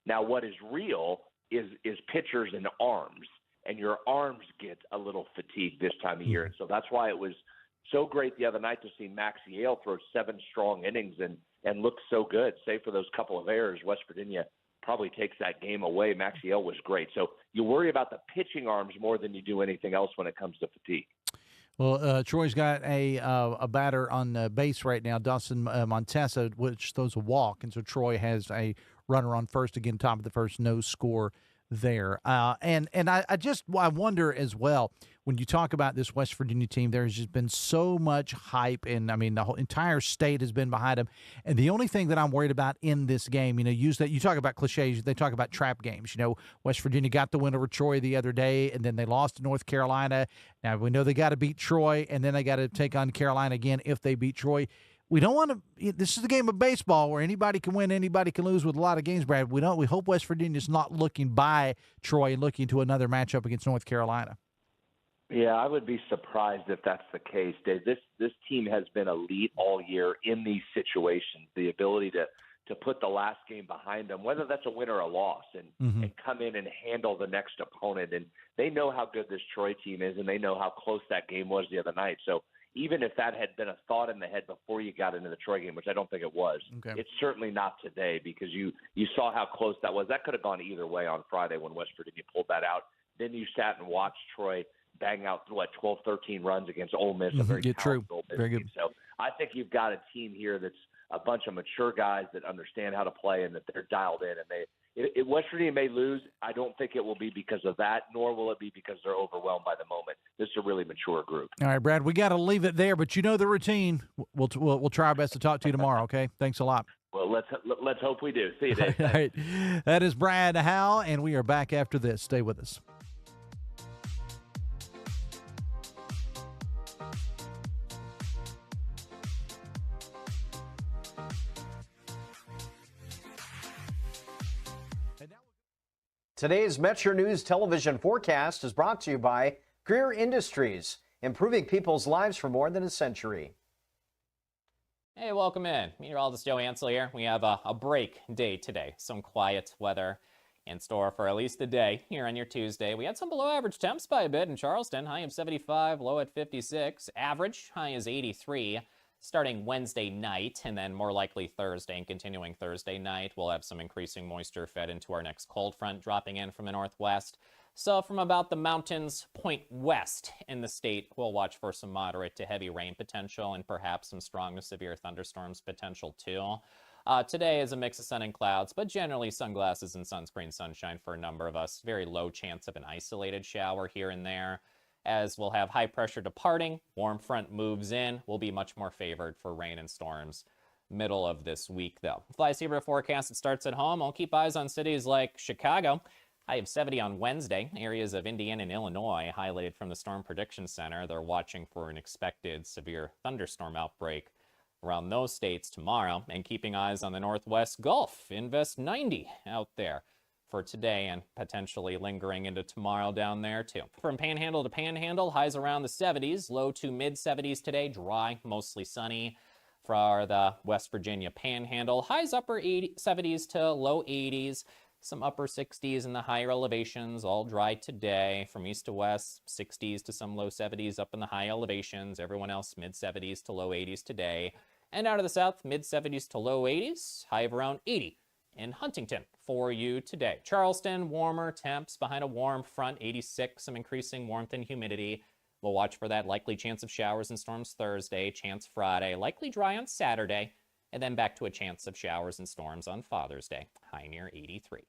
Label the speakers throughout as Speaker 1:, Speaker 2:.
Speaker 1: Now, what is real is pitchers and arms, and your arms get a little fatigued this time of year. And so that's why it was so great the other night to see Maxiell throw 7 strong innings and look so good, save for those couple of errors. West Virginia probably takes that game away. Maxiell was great. So you worry about the pitching arms more than you do anything else when it comes to fatigue.
Speaker 2: Well, Troy's got a batter on base right now, Dawson Montesa, which throws a walk, and so Troy has a runner on first, again, top of the first, no score there. And I wonder as well, when you talk about this West Virginia team, there's just been so much hype, and I mean the whole entire state has been behind them. And the only thing that I'm worried about in this game, you talk about cliches, they talk about trap games. West Virginia got the win over Troy the other day, and then they lost to North Carolina. Now we know they got to beat Troy, and then they got to take on Carolina again if they beat Troy. We don't want to. This is a game of baseball where anybody can win, anybody can lose with a lot of games, Brad. We hope West Virginia's not looking by Troy and looking to another matchup against North Carolina.
Speaker 1: Yeah, I would be surprised if that's the case, Dave. This team has been elite all year in these situations. The ability to put the last game behind them, whether that's a win or a loss, and come in and handle the next opponent. And they know how good this Troy team is, and they know how close that game was the other night. So even if that had been a thought in the head before you got into the Troy game, which I don't think it was, It's certainly not today, because you saw how close that was. That could have gone either way on Friday when West Virginia pulled that out. Then you sat and watched Troy bang out 12, 13 runs against Ole Miss, a very talented Ole Miss
Speaker 2: very
Speaker 1: team.
Speaker 2: Good.
Speaker 1: So I think you've got a team here that's a bunch of mature guys that understand how to play and that they're dialed in. And West Virginia may lose. I don't think it will be because of that, nor will it be because they're overwhelmed by the moment. This is a really mature group.
Speaker 2: All right, Brad, we got to leave it there, but you know the routine. We'll try our best to talk to you tomorrow. Okay, thanks a lot.
Speaker 1: Well, let's hope we do. See you, Dave.
Speaker 2: All right. That is Brad Howell, and we are back after this. Stay with us.
Speaker 3: Today's Metro News television forecast is brought to you by Greer Industries, improving people's lives for more than a century.
Speaker 4: Hey, welcome in. Meteorologist Joe Ansel here. We have a break day today. Some quiet weather in store for at least a day here on your Tuesday. We had some below average temps by a bit in Charleston. High of 75, low at 56. Average high is 83. Starting Wednesday night, and then more likely Thursday and continuing Thursday night, we'll have some increasing moisture fed into our next cold front dropping in from the northwest. So from about the mountains point west in the state, we'll watch for some moderate to heavy rain potential and perhaps some strong to severe thunderstorms potential too. Today is a mix of sun and clouds, but generally sunglasses and sunscreen sunshine for a number of us. Very low chance of an isolated shower here and there. As we'll have high pressure departing, warm front moves in, will be much more favored for rain and storms middle of this week, though. Fly Zebra forecast, it starts at home. I'll keep eyes on cities like Chicago. High of 70 on Wednesday. Areas of Indiana and Illinois highlighted from the Storm Prediction Center. They're watching for an expected severe thunderstorm outbreak around those states tomorrow, and keeping eyes on the Northwest Gulf. Invest 90 out there for today and potentially lingering into tomorrow down there too. From Panhandle to Panhandle, highs around the 70s, low to mid 70s today, dry, mostly sunny. For the West Virginia Panhandle, highs upper 70s to low 80s, some upper 60s in the higher elevations, all dry today. From east to west, 60s to some low 70s up in the high elevations. Everyone else mid 70s to low 80s today. And out of the south, mid 70s to low 80s, high of around 80 in Huntington for you today. Charleston, warmer temps behind a warm front, 86, some increasing warmth and humidity. We'll watch for that likely chance of showers and storms Thursday, chance Friday, likely dry on Saturday, and then back to a chance of showers and storms on Father's Day, high near 83.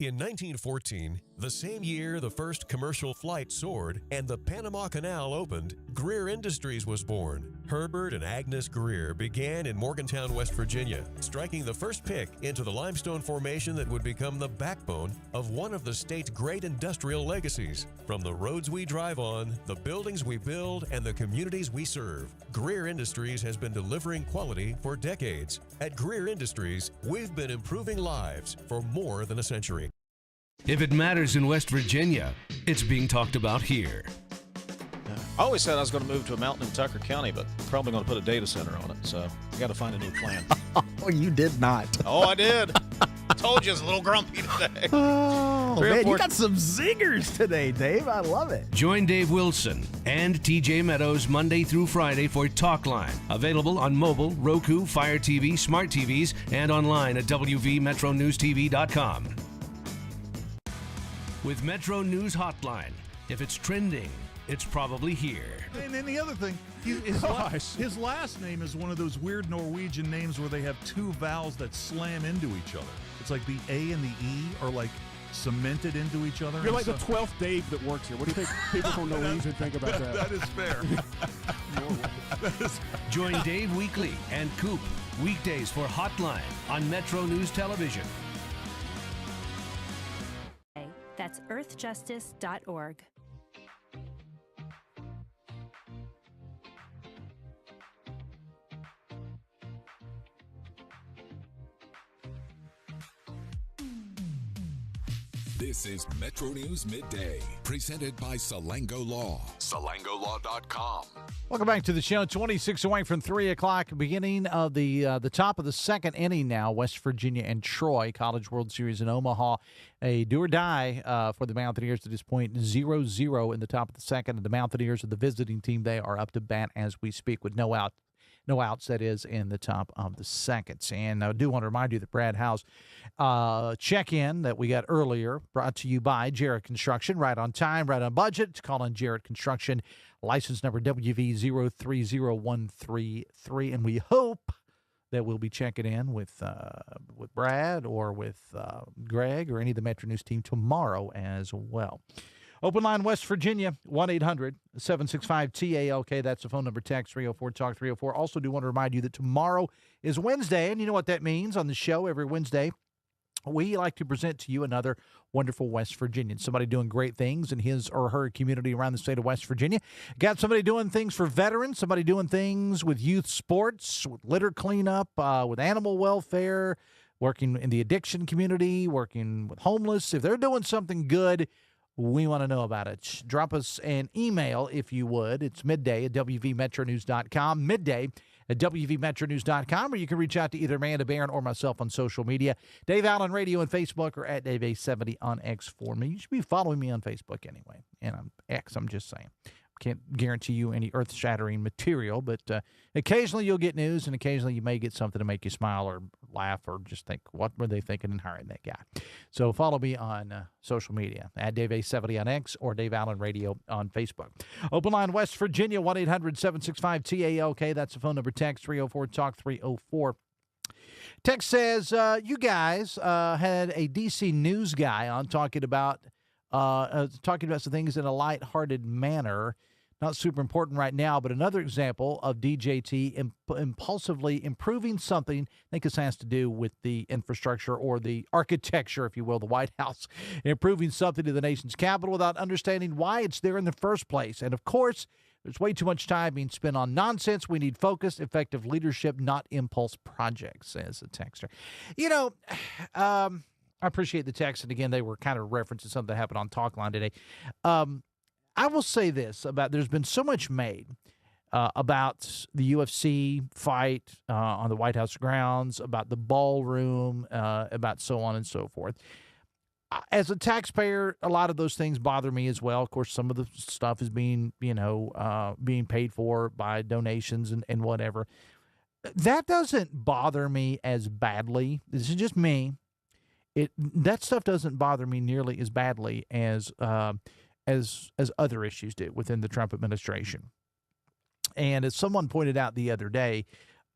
Speaker 5: In 1914, the same year the first commercial flight soared and the Panama Canal opened, Greer Industries was born. Herbert and Agnes Greer began in Morgantown, West Virginia, striking the first pick into the limestone formation that would become the backbone of one of the state's great industrial legacies. From the roads we drive on, the buildings we build, and the communities we serve, Greer Industries has been delivering quality for decades. At Greer Industries, we've been improving lives for more than a century.
Speaker 6: If it matters in West Virginia, it's being talked about here.
Speaker 7: I always said I was going to move to a mountain in Tucker County, but probably going to put a data center on it, so I got to find a new plan.
Speaker 8: Oh, you did not.
Speaker 7: Oh, I did. Told you it's a little grumpy today.
Speaker 8: Oh, man,
Speaker 7: 304
Speaker 8: you got some zingers today, Dave. I love it.
Speaker 6: Join Dave Wilson and TJ Meadows Monday through Friday for Talkline. Available on mobile, Roku, Fire TV, smart TVs, and online at WVMetroNewsTV.com. With Metro News Hotline, if it's trending, it's probably here.
Speaker 9: And then the other thing, his last name is one of those weird Norwegian names where they have two vowels that slam into each other. It's like the A and the E are like cemented into each other.
Speaker 10: You're like the 12th Dave that works here. What do you think people from Norwegian think about that?
Speaker 9: That is fair.
Speaker 6: Join Dave Weekly and Coop weekdays for Hotline on Metro News Television.
Speaker 11: That's earthjustice.org.
Speaker 12: This is Metro News Midday, presented by Salango Law. SalangoLaw.com.
Speaker 2: Welcome back to the show. 26 away from 3 o'clock, beginning of the top of the second inning now. West Virginia and Troy, College World Series in Omaha. A do or die for the Mountaineers at this point, 0-0 in the top of the second. And the Mountaineers are the visiting team. They are up to bat as we speak with no outs, that is, in the top of the second. And I do want to remind you that Brad Howe's check-in that we got earlier, brought to you by Jarrett Construction. Right on time, right on budget. Call on Jarrett Construction, license number WV030133. And we hope that we'll be checking in with Brad or with Greg or any of the Metro News team tomorrow as well. Open line West Virginia, 1-800-765-TALK. That's the phone number. Text 304-TALK-304. Also do want to remind you that tomorrow is Wednesday, and you know what that means on the show every Wednesday. We like to present to you another wonderful West Virginian, somebody doing great things in his or her community around the state of West Virginia. Got somebody doing things for veterans, somebody doing things with youth sports, with litter cleanup, with animal welfare, working in the addiction community, working with homeless. If they're doing something good, we want to know about it. Drop us an email if you would. It's midday@wvmetronews.com, midday@wvmetronews.com, or you can reach out to either Amanda Barron or myself on social media. Dave Allen Radio on Facebook or at DaveA70 on X for me. You should be following me on Facebook anyway. And on X, I'm just saying. Can't guarantee you any earth-shattering material, but occasionally you'll get news, and occasionally you may get something to make you smile or laugh or just think, what were they thinking in hiring that guy? So follow me on social media, at DaveA70 on X or Dave Allen Radio on Facebook. Open line West Virginia, 1-800-765-TALK. That's the phone number. Text 304-TALK-304. Text says, you guys had a DC news guy on talking about some things in a lighthearted manner. Not super important right now, but another example of DJT impulsively improving something. I think this has to do with the infrastructure or the architecture, if you will, the White House, improving something to the nation's capital without understanding why it's there in the first place. And, of course, there's way too much time being spent on nonsense. We need focused, effective leadership, not impulse projects, says the texter. You know, I appreciate the text, and again, they were kind of referencing something that happened on Talkline today. I will say this about there's been so much made about the UFC fight on the White House grounds, about the ballroom, about so on and so forth. As a taxpayer, a lot of those things bother me as well. Of course, some of the stuff is being paid for by donations and whatever. That doesn't bother me as badly. This is just me. That stuff doesn't bother me nearly as badly as other issues do within the Trump administration. And as someone pointed out the other day,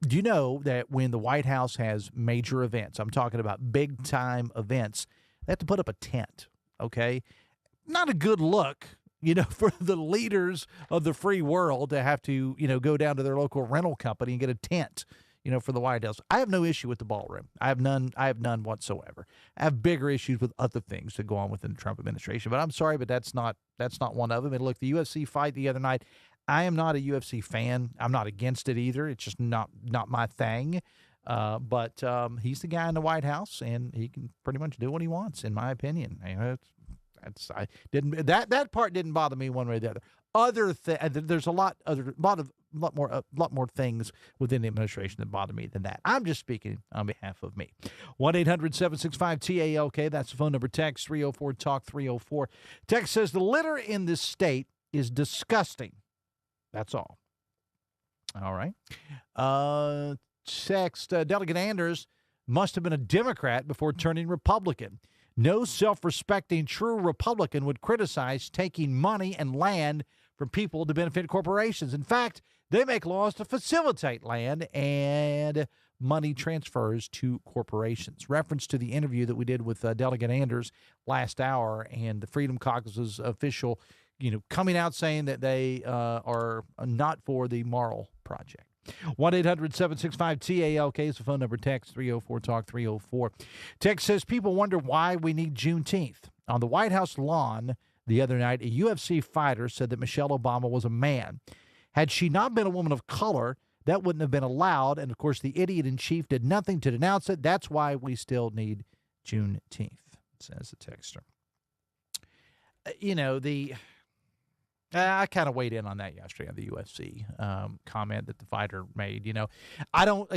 Speaker 2: do you know that when the White House has major events, I'm talking about big time events, they have to put up a tent, okay? Not a good look, for the leaders of the free world to have to, go down to their local rental company and get a tent, for the White House. I have no issue with the ballroom. I have none whatsoever. I have bigger issues with other things that go on within the Trump administration. But I'm sorry, but that's not one of them. And look, the UFC fight the other night, I am not a UFC fan. I'm not against it either. It's just not my thing. But he's the guy in the White House, and he can pretty much do what he wants, in my opinion. That part didn't bother me one way or the other. There's a lot of lot more things within the administration that bother me than that. I'm just speaking on behalf of me. 1-800-765-TALK. That's the phone number. Text 304-TALK-304. Text says the litter in this state is disgusting. That's all. All right. Text Delegate Anders must have been a Democrat before turning Republican. No self-respecting true Republican would criticize taking money and land from people to benefit corporations. In fact, they make laws to facilitate land and money transfers to corporations. Reference to the interview that we did with Delegate Anders last hour and the Freedom Caucus's official, coming out saying that they are not for the Marl Project. 1-800-765-TALK is the phone number. Text 304-TALK-304. Text says people wonder why we need Juneteenth. On the White House lawn the other night, a UFC fighter said that Michelle Obama was a man. Had she not been a woman of color, that wouldn't have been allowed. And, of course, the idiot in chief did nothing to denounce it. That's why we still need Juneteenth, says the texter. I kind of weighed in on that yesterday on the UFC comment that the fighter made. I don't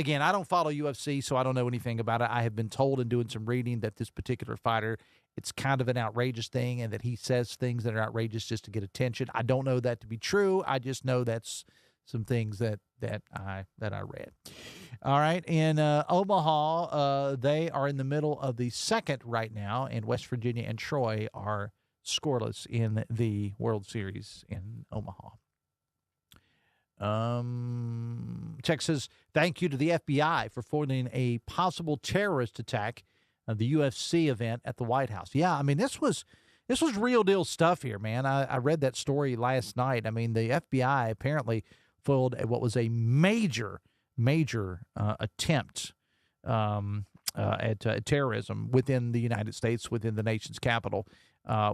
Speaker 2: follow UFC, so I don't know anything about it. I have been told in doing some reading that this particular fighter, it's kind of an outrageous thing and that he says things that are outrageous just to get attention. I don't know that to be true. I just know that's some things that I read. All right. In Omaha, they are in the middle of the second right now, and West Virginia and Troy are scoreless in the World Series in Omaha. Text says, thank you to the FBI for foiling a possible terrorist attack of the UFC event at the White House. Yeah, I mean, this was real deal stuff here, man. I read that story last night. I mean, the FBI apparently foiled what was a major attempt at terrorism within the United States, within the nation's capital,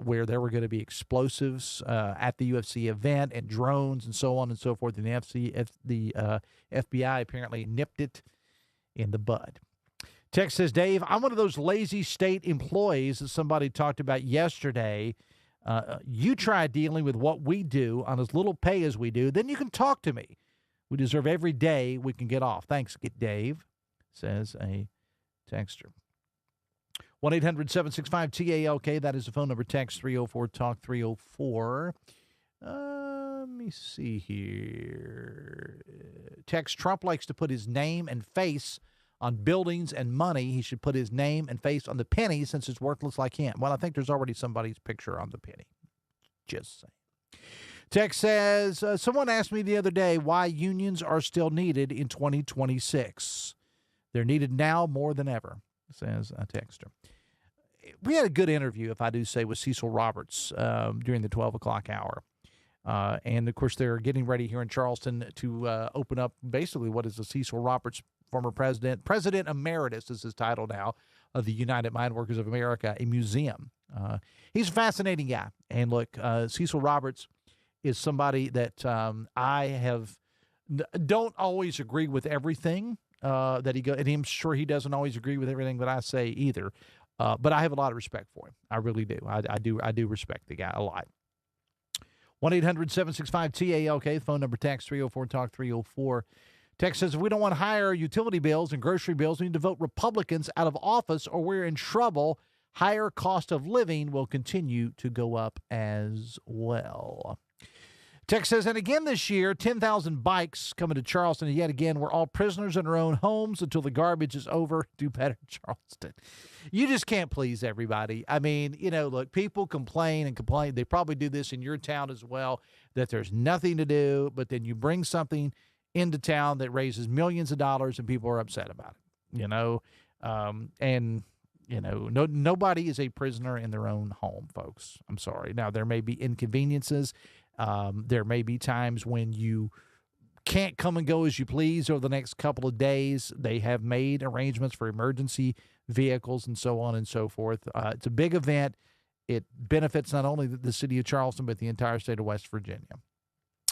Speaker 2: where there were going to be explosives at the UFC event and drones and so on and so forth. And the FBI apparently nipped it in the bud. Text says, Dave, I'm one of those lazy state employees that somebody talked about yesterday. You try dealing with what we do on as little pay as we do, then you can talk to me. We deserve every day we can get off. Thanks, Dave, says a texter. 1-800-765-TALK. That is the phone number. Text 304-TALK-304. Let me see here. Text, Trump likes to put his name and face on buildings and money. He should put his name and face on the penny since it's worthless like him. Well, I think there's already somebody's picture on the penny. Just saying. Text says, someone asked me the other day why unions are still needed in 2026. They're needed now more than ever, says a texter. We had a good interview, if I do say, with Cecil Roberts during the 12 o'clock hour. And, of course, they're getting ready here in Charleston to open up basically what is the Cecil Roberts, former President Emeritus is his title now, of the United Mine Workers of America, a museum. He's a fascinating guy. And, look, Cecil Roberts is somebody that don't always agree with everything that he goes, and I'm sure he doesn't always agree with everything that I say either. But I have a lot of respect for him. I really do. I do respect the guy a lot. 1-800-765-TALK, phone number, text 304-TALK-304. Text says, if we don't want higher utility bills and grocery bills, we need to vote Republicans out of office or we're in trouble. Higher cost of living will continue to go up as well. Text says, and again this year, 10,000 bikes coming to Charleston. And yet again, we're all prisoners in our own homes until the garbage is over. Do better, Charleston. You just can't please everybody. I mean, look, people complain and complain. They probably do this in your town as well, that there's nothing to do. But then you bring something into town that raises millions of dollars and people are upset about it, nobody is a prisoner in their own home, folks. I'm sorry. Now, there may be inconveniences. There may be times when you can't come and go as you please over the next couple of days. They have made arrangements for emergency vehicles and so on and so forth. It's a big event. It benefits not only the city of Charleston, but the entire state of West Virginia.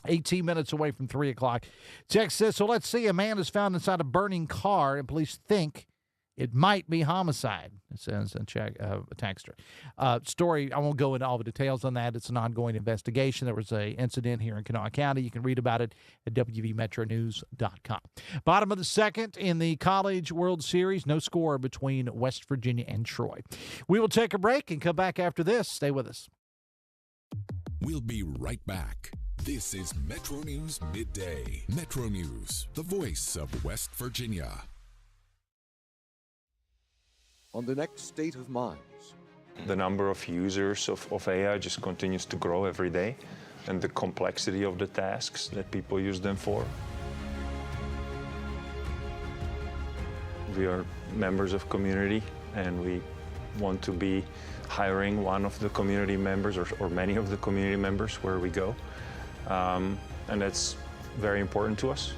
Speaker 2: 18 minutes away from 3 o'clock. Text says, so let's see. A man is found inside a burning car, and police think It might be homicide, it says a texter. Story, I won't go into all the details on that. It's an ongoing investigation. There was an incident here in Kanawha County. You can read about it at WVMetroNews.com. Bottom of the second in the College World Series. No score between West Virginia and Troy. We will take a break and come back after this. Stay with us.
Speaker 12: We'll be right back. This is Metro News Midday. Metro News, the voice of West Virginia.
Speaker 13: On the next State of Minds.
Speaker 14: The number of users of AI just continues to grow every day, and the complexity of the tasks that people use them for. We are members of community, and we want to be hiring one of the community members or many of the community members where we go. And that's very important to us.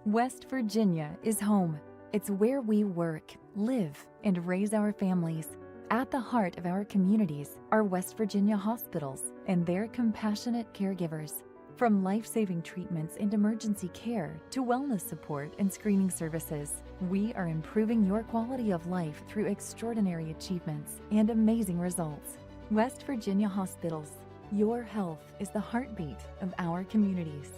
Speaker 15: West Virginia is home. It's where we work, live, and raise our families. At the heart of our communities are West Virginia hospitals and their compassionate caregivers. From life-saving treatments and emergency care to wellness support and screening services, we are improving your quality of life through extraordinary achievements and amazing results. West Virginia Hospitals. Your health is the heartbeat of our communities.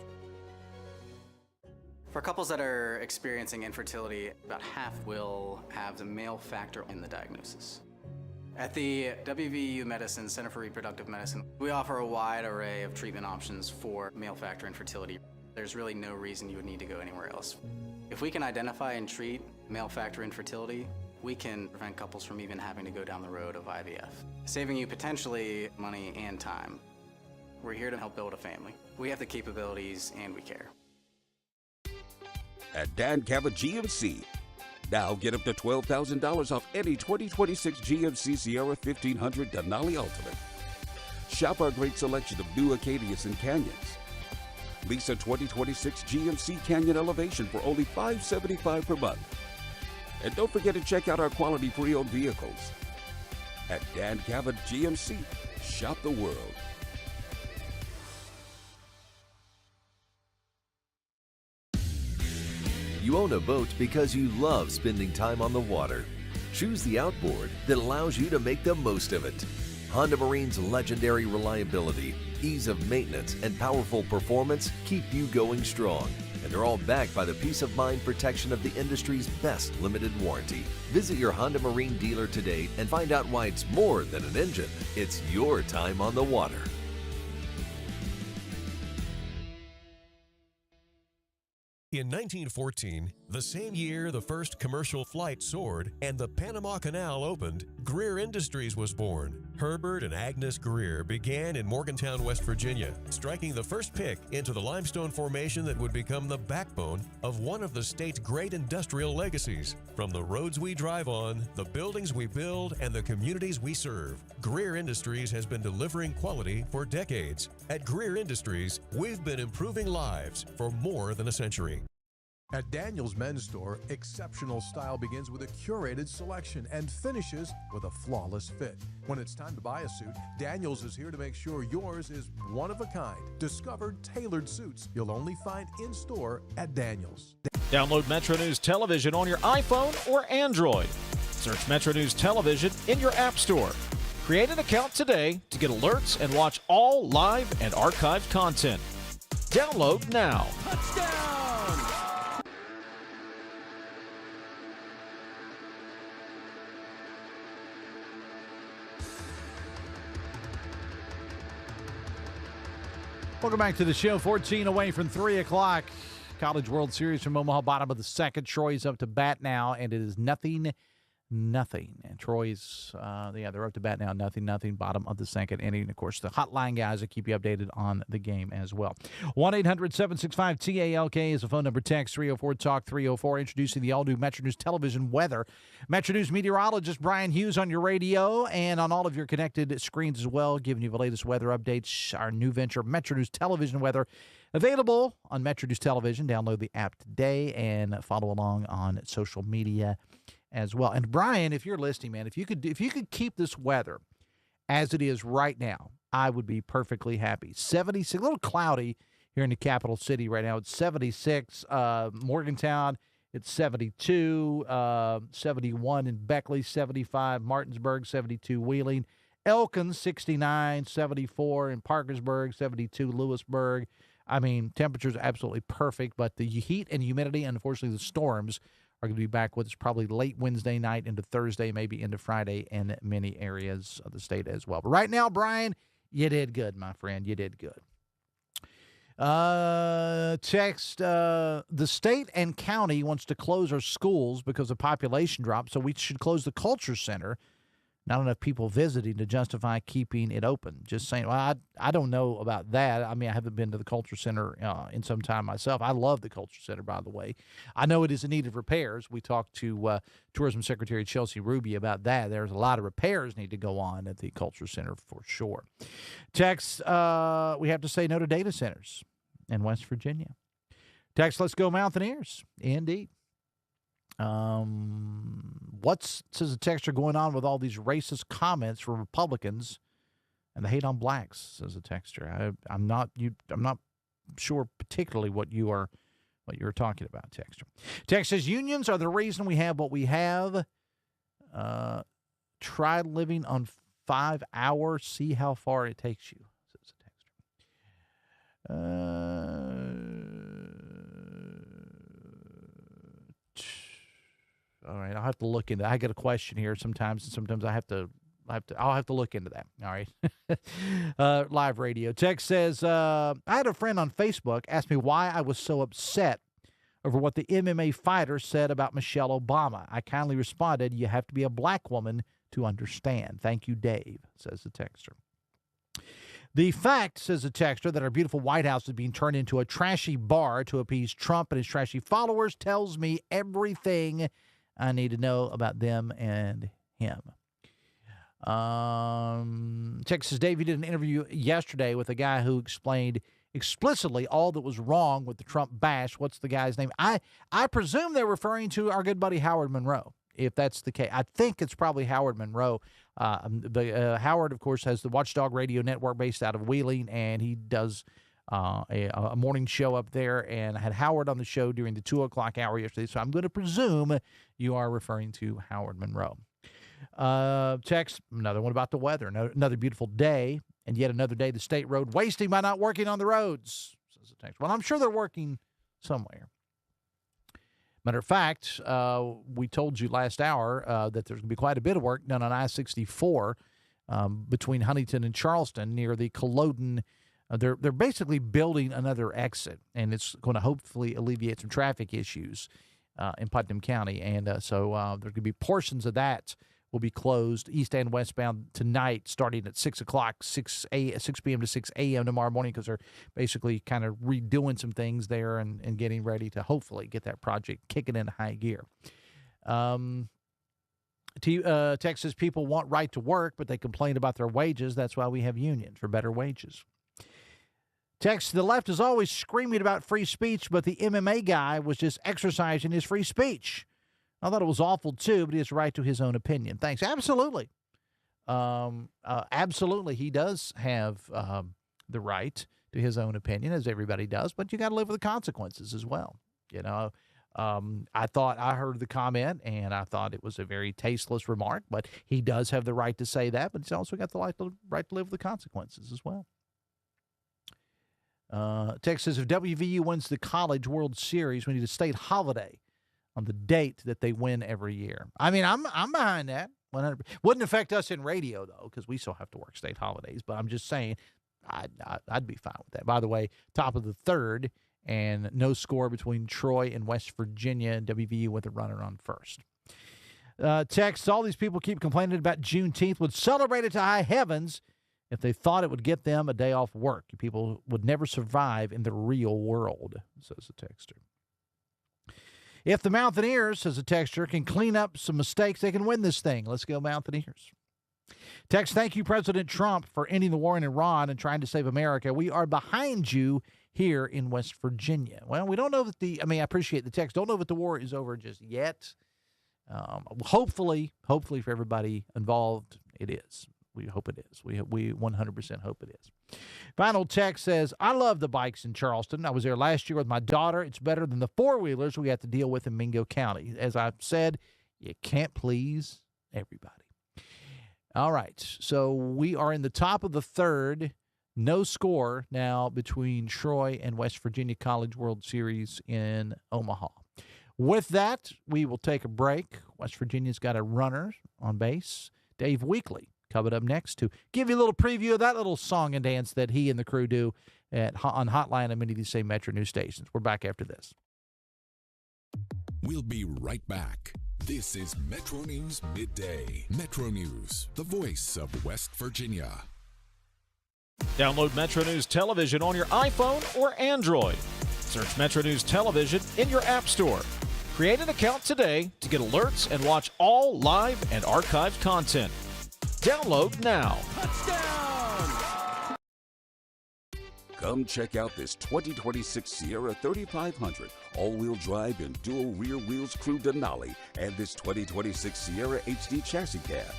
Speaker 16: For couples that are experiencing infertility, about half will have the male factor in the diagnosis. At the WVU Medicine Center for Reproductive Medicine, we offer a wide array of treatment options for male factor infertility. There's really no reason you would need to go anywhere else. If we can identify and treat male factor infertility, we can prevent couples from even having to go down the road of IVF, saving you potentially money and time. We're here to help build a family. We have the capabilities and we care.
Speaker 17: At Dan Cabot GMC. Now get up to $12,000 off any 2026 GMC Sierra 1500 Denali Ultimate. Shop our great selection of new Acadias and Canyons. Lease a 2026 GMC Canyon Elevation for only $575 per month. And don't forget to check out our quality pre-owned vehicles. At Dan Cabot GMC, shop the world.
Speaker 18: You own a boat because you love spending time on the water. Choose the outboard that allows you to make the most of it. Honda Marine's legendary reliability, ease of maintenance, and powerful performance keep you going strong. And they're all backed by the peace of mind protection of the industry's best limited warranty. Visit your Honda Marine dealer today and find out why it's more than an engine. It's your time on the water.
Speaker 5: In 1914, the same year the first commercial flight soared and the Panama Canal opened, Greer Industries was born. Herbert and Agnes Greer began in Morgantown, West Virginia, striking the first pick into the limestone formation that would become the backbone of one of the state's great industrial legacies. From the roads we drive on, the buildings we build, and the communities we serve, Greer Industries has been delivering quality for decades. At Greer Industries, we've been improving lives for more than a century.
Speaker 19: At Daniel's Men's Store, exceptional style begins with a curated selection and finishes with a flawless fit. When it's time to buy a suit, Daniel's is here to make sure yours is one of a kind. Discover tailored suits you'll only find in store at Daniel's.
Speaker 7: Download Metro News Television on your iPhone or Android. Search Metro News Television in your App Store. Create an account today to get alerts and watch all live and archived content. Download now.
Speaker 8: Touchdown!
Speaker 2: Welcome back to the show. 14 away from 3 o'clock. College World Series from Omaha, bottom of the second. Troy's up to bat now, and it is 0-0. And Troy's, they're up to bat now, 0-0, bottom of the second inning. Of course, the hotline guys will keep you updated on the game as well. 1-800-765-TALK is the phone number. Text 304-TALK-304. Introducing the all-new Metro News Television weather. Metro News meteorologist Brian Hughes on your radio and on all of your connected screens as well, giving you the latest weather updates. Our new venture, Metro News Television weather, available on Metro News Television. Download the app today and follow along on social media as well. And Brian, if you're listening, man, if you could keep this weather as it is right now, I would be perfectly happy. 76, a little cloudy here in the capital city right now. It's 76. Morgantown, it's 72. 71 in Beckley, 75. Martinsburg, 72. Wheeling. Elkins, 69. 74 in Parkersburg, 72. Lewisburg. I mean, temperatures absolutely perfect, but the heat and humidity, and unfortunately the storms, are going to be back with us probably late Wednesday night into Thursday, maybe into Friday in many areas of the state as well. But right now, Brian, you did good, my friend. You did good. Text, the state and county wants to close our schools because of population drop, so we should close the culture center. Not enough people visiting to justify keeping it open. Just saying, well, I don't know about that. I mean, I haven't been to the Culture Center in some time myself. I love the Culture Center, by the way. I know it is in need of repairs. We talked to Tourism Secretary Chelsea Ruby about that. There's a lot of repairs need to go on at the Culture Center for sure. Text, we have to say no to data centers in West Virginia. Text, let's go Mountaineers. Indeed. Says the texter, going on with all these racist comments from Republicans and the hate on blacks, says the texter. I'm not sure particularly what you are talking about, texter. Text says unions are the reason we have what we have. Try living on 5 hours, see how far it takes you, says the texter. All right, I'll have to look into that. I get a question here sometimes, and sometimes I'll have to look into that. All right. Live radio. Text says, I had a friend on Facebook ask me why I was so upset over what the MMA fighter said about Michelle Obama. I kindly responded, you have to be a black woman to understand. Thank you, Dave, says the texter. The fact, says the texter, that our beautiful White House is being turned into a trashy bar to appease Trump and his trashy followers tells me everything I need to know about them and him. Texas Dave, you did an interview yesterday with a guy who explained explicitly all that was wrong with the Trump bash. What's the guy's name? I presume they're referring to our good buddy Howard Monroe, if that's the case. I think it's probably Howard Monroe. Howard, of course, has the Watchdog Radio Network based out of Wheeling, and he does a morning show up there, and I had Howard on the show during the 2 o'clock hour yesterday, so I'm going to presume you are referring to Howard Monroe. Text, another one about the weather. Another beautiful day, and yet another day the state road wasting by not working on the roads, says the text. Well, I'm sure they're working somewhere. Matter of fact, we told you last hour that there's going to be quite a bit of work done on I-64 between Huntington and Charleston near the Culloden. They're basically building another exit, and it's going to hopefully alleviate some traffic issues in Putnam County. And so there's going to be portions of that will be closed east and westbound tonight, starting at 6 o'clock, 6 p.m. to 6 a.m. tomorrow morning, because they're basically kind of redoing some things there and getting ready to hopefully get that project kicking into high gear. Texas people want right to work, but they complain about their wages. That's why we have unions, for better wages. Text, the left is always screaming about free speech, but the MMA guy was just exercising his free speech. I thought it was awful, too, but he has a right to his own opinion. Thanks. Absolutely. Absolutely. He does have the right to his own opinion, as everybody does, but you got to live with the consequences as well. You know, I heard the comment, and I thought it was a very tasteless remark, but he does have the right to say that, but he's also got the right to live with the consequences as well. Text says, if WVU wins the College World Series, we need a state holiday on the date that they win every year. I mean, I'm behind that. 100%. Wouldn't affect us in radio, though, because we still have to work state holidays. But I'm just saying, I'd be fine with that. By the way, top of the third, and no score between Troy and West Virginia, and WVU with a runner on first. Text, all these people keep complaining about Juneteenth, would celebrate it to high heavens if they thought it would get them a day off work. People would never survive in the real world, says the texter. If the Mountaineers, says the texter, can clean up some mistakes, they can win this thing. Let's go Mountaineers. Text, thank you, President Trump, for ending the war in Iran and trying to save America. We are behind you here in West Virginia. Well, we don't know that I appreciate the text. Don't know that the war is over just yet. Hopefully for everybody involved, it is. We hope it is. We 100% hope it is. Final text says, I love the bikes in Charleston. I was there last year with my daughter. It's better than the four-wheelers we have to deal with in Mingo County. As I've said, you can't please everybody. All right, so we are in the top of the third. No score now between Troy and West Virginia College World Series in Omaha. With that, we will take a break. West Virginia's got a runner on base, Dave Weekley, coming up next to give you a little preview of that little song and dance that he and the crew do on Hotline and many of these same Metro News stations. We're back after this.
Speaker 12: We'll be right back. This is Metro News Midday. Metro News, the voice of West Virginia.
Speaker 7: Download Metro News Television on your iPhone or Android. Search Metro News Television in your App Store. Create an account today to get alerts and watch all live and archived content. Download now.
Speaker 17: Touchdown! Come check out this 2026 Sierra 3500 all-wheel drive and dual rear wheels crew Denali and this 2026 Sierra HD chassis cab.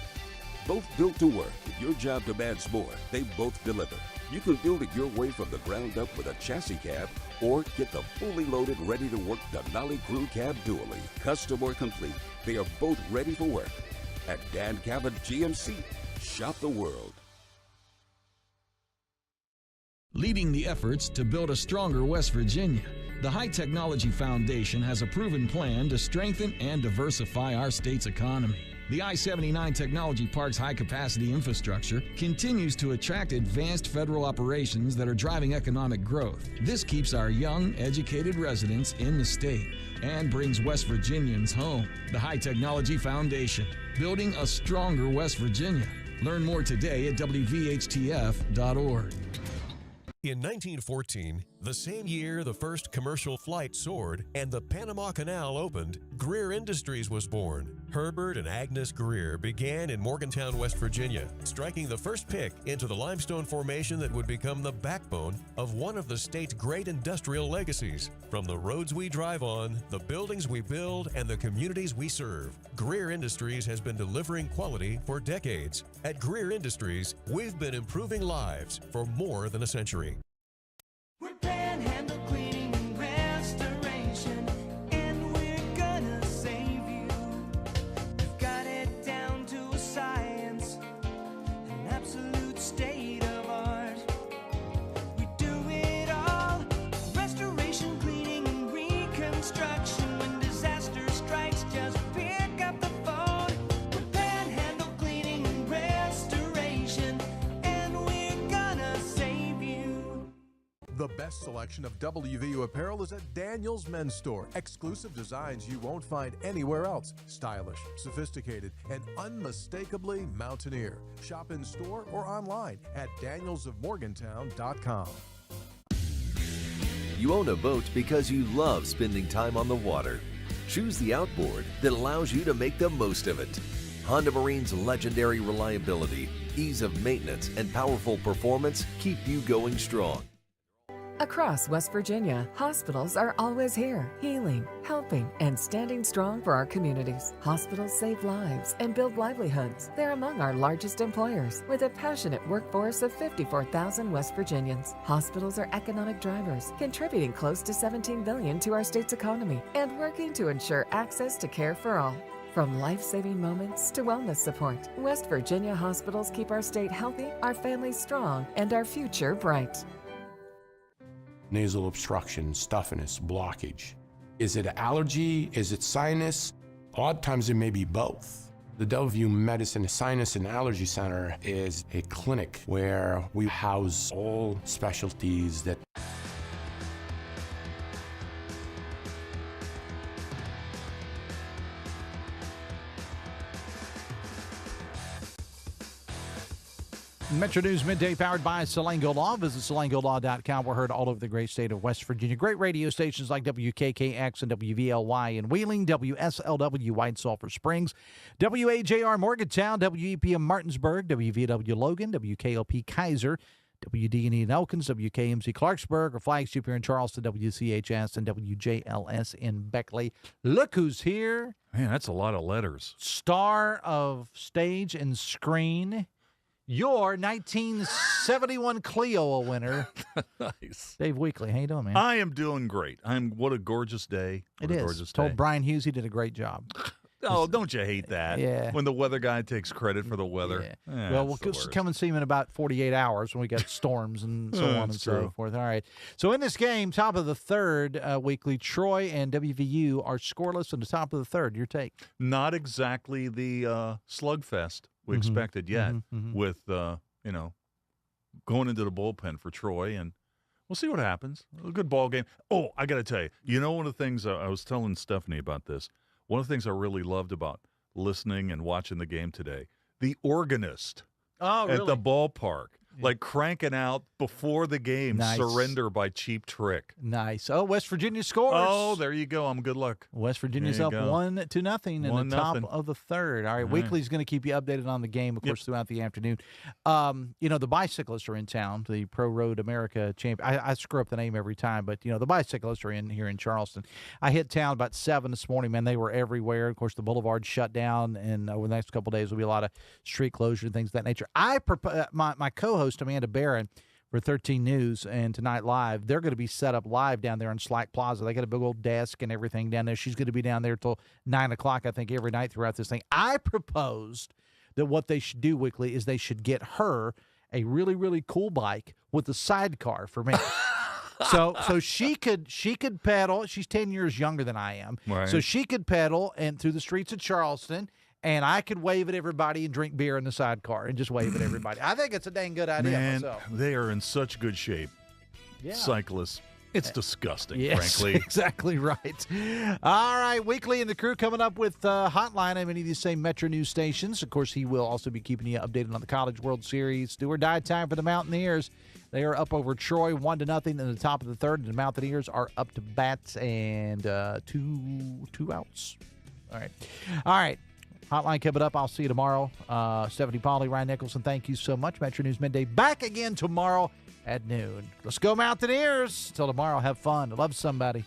Speaker 17: Both built to work. If your job demands more, they both deliver. You can build it your way from the ground up with a chassis cab or get the fully loaded, ready-to-work Denali Crew Cab dually. Custom or complete, they are both ready for work. At Dan Cabot GMC, shop the world.
Speaker 20: Leading the efforts to build a stronger West Virginia, the High Technology Foundation has a proven plan to strengthen and diversify our state's economy. The I-79 Technology Park's high-capacity infrastructure continues to attract advanced federal operations that are driving economic growth. This keeps our young, educated residents in the state and brings West Virginians home. The High Technology Foundation, building a stronger West Virginia. Learn more today at WVHTF.org.
Speaker 5: In 1914, the same year the first commercial flight soared and the Panama Canal opened, Greer Industries was born. Herbert and Agnes Greer began in Morgantown, West Virginia, striking the first pick into the limestone formation that would become the backbone of one of the state's great industrial legacies. From the roads we drive on, the buildings we build, and the communities we serve, Greer Industries has been delivering quality for decades. At Greer Industries, we've been improving lives for more than a century.
Speaker 21: We're Panhandle Cleaning and Restoration, and we're gonna save you. We've got it down to a science, an absolute state of art. We do it all, restoration, cleaning, and reconstruction. When disaster strikes, just pick up the phone. We're Panhandle Cleaning and Restoration, and we're gonna save you.
Speaker 19: The best selection of WVU apparel is at Daniel's Men's Store. Exclusive designs you won't find anywhere else. Stylish, sophisticated, and unmistakably mountaineer. Shop in store or online at danielsofmorgantown.com.
Speaker 18: You own a boat because you love spending time on the water. Choose the outboard that allows you to make the most of it. Honda Marine's legendary reliability, ease of maintenance, and powerful performance keep you going strong.
Speaker 22: Across West Virginia, hospitals are always here, healing, helping, and standing strong for our communities. Hospitals save lives and build livelihoods. They're among our largest employers, with a passionate workforce of 54,000 West Virginians. Hospitals are economic drivers, contributing close to $17 billion to our state's economy and working to ensure access to care for all. From life-saving moments to wellness support, West Virginia hospitals keep our state healthy, our families strong, and our future bright.
Speaker 23: Nasal obstruction, stuffiness, blockage. Is it allergy? Is it sinus? A lot of times it may be both. The Delview Medicine Sinus and Allergy Center is a clinic where we house all specialties that
Speaker 2: Metro News Midday powered by Selango Law. Visit SelangoLaw.com. We're heard all over the great state of West Virginia. Great radio stations like WKKX and WVLY in Wheeling, WSLW White Sulphur Springs, WAJR Morgantown, WEPM Martinsburg, WVW Logan, WKLP Kaiser, WD&E in Elkins, WKMC Clarksburg, or Flagship here in Charleston, WCHS, and WJLS in Beckley. Look who's here.
Speaker 9: Man, that's a lot of letters.
Speaker 2: Star of stage and screen. your 1971 Clio winner.
Speaker 9: Nice.
Speaker 2: Dave Weekly, how you doing, man?
Speaker 9: I am doing great. What a gorgeous day.
Speaker 2: It
Speaker 9: What a
Speaker 2: is.
Speaker 9: gorgeous
Speaker 2: Told
Speaker 9: day.
Speaker 2: Brian Hughes he did a great job.
Speaker 9: Oh, don't you hate that?
Speaker 2: Yeah.
Speaker 9: When the weather guy takes credit for the weather.
Speaker 2: Yeah. Well, we'll come and see him in about 48 hours when we got storms and so on and
Speaker 9: That's
Speaker 2: so
Speaker 9: true.
Speaker 2: forth. All right. So in this game, top of the third, Weekly, Troy and WVU are scoreless in the top of the third. Your take?
Speaker 9: Not exactly the slugfest we expected yet with, going into the bullpen for Troy, and we'll see what happens. A good ball game. Oh, I got to tell you, one of the things I was telling Stephanie about this, one of the things I really loved about listening and watching the game today, the organist at the ballpark, like cranking out before the game,
Speaker 2: Nice.
Speaker 9: Surrender by Cheap Trick.
Speaker 2: Nice. Oh, West Virginia scores.
Speaker 9: Oh, there you go. Good luck.
Speaker 2: West Virginia's
Speaker 9: There
Speaker 2: up
Speaker 9: you go.
Speaker 2: 1-0 in the top
Speaker 9: 1-0.
Speaker 2: of the third. All right,
Speaker 9: All right.
Speaker 2: Weekly's going to keep you updated on the game, of course, throughout the afternoon. The bicyclists are in town, the Pro Road America champion. I screw up the name every time, but, the bicyclists are in here in Charleston. I hit town about 7 this morning, man. They were everywhere. Of course, the boulevard shut down, and over the next couple of days, there'll be a lot of street closure and things of that nature. My co-host, Amanda Barron, for 13 News and Tonight Live, they're going to be set up live down there in Slack Plaza. They got a big old desk and everything down there. She's going to be down there till 9 o'clock, I think, every night throughout this thing. I proposed that what they should do, Weekly, is they should get her a really, really cool bike with a sidecar for me. So she could pedal. She's 10 years younger than I am.
Speaker 9: Right.
Speaker 2: So she could pedal and through the streets of Charleston, and I could wave at everybody and drink beer in the sidecar and just wave at everybody. I think it's a dang good idea
Speaker 9: Man,
Speaker 2: myself.
Speaker 9: they are in such good shape.
Speaker 2: Yeah.
Speaker 9: Cyclists. It's disgusting,
Speaker 2: Yes,
Speaker 9: frankly.
Speaker 2: exactly right. All right, Weekly and the crew coming up with Hotline on many of these same Metro News stations. Of course, he will also be keeping you updated on the College World Series. Do or die time for the Mountaineers. They are up over Troy 1-0 in the top of the third, and the Mountaineers are up to bats and two outs. All right. Hotline coming up. I'll see you tomorrow. Stephanie Pauley, Ryan Nicholson, thank you so much. Metro News Midday back again tomorrow at noon. Let's go Mountaineers. Till tomorrow, have fun. Love somebody.